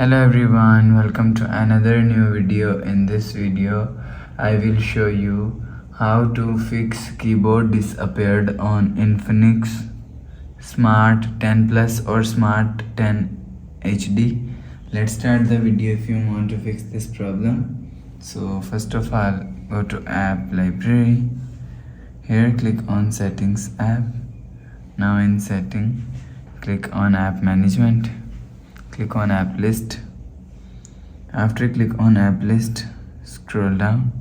Hello everyone, welcome to another new video. In this video I will show you how to fix keyboard disappeared on Infinix Smart 10 Plus or Smart 10 HD. Let's start the video if you want to fix this problem. So first of all, go to app library. Here click on settings app. Now in setting, click on app management. Click on app list. After click on app list, scroll down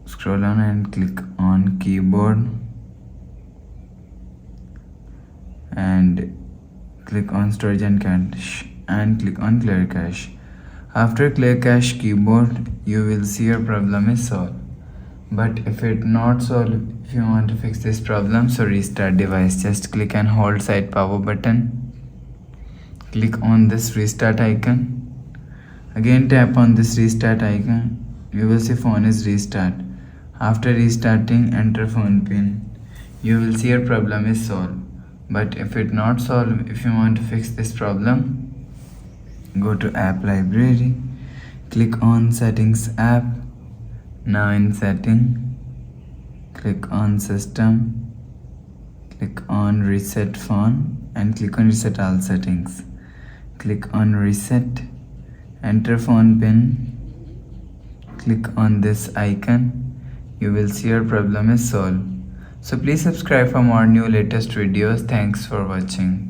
and click on keyboard and click on storage and cache and click on clear cache. After clear cache keyboard, you will see your problem is solved. But if it not solved, if you want to fix this problem, so restart device. Just click and hold side power button. Click on this restart icon. Again tap on this restart icon. You will see phone is restart. After restarting, enter phone pin. You will see your problem is solved. But if it not solved, if you want to fix this problem, go to app library. Click on settings app. Now in setting, click on system. Click on reset phone and click on reset all settings. Click on reset, enter phone pin, click on this icon. You will see your problem is solved. So please subscribe for more new latest videos. Thanks for watching.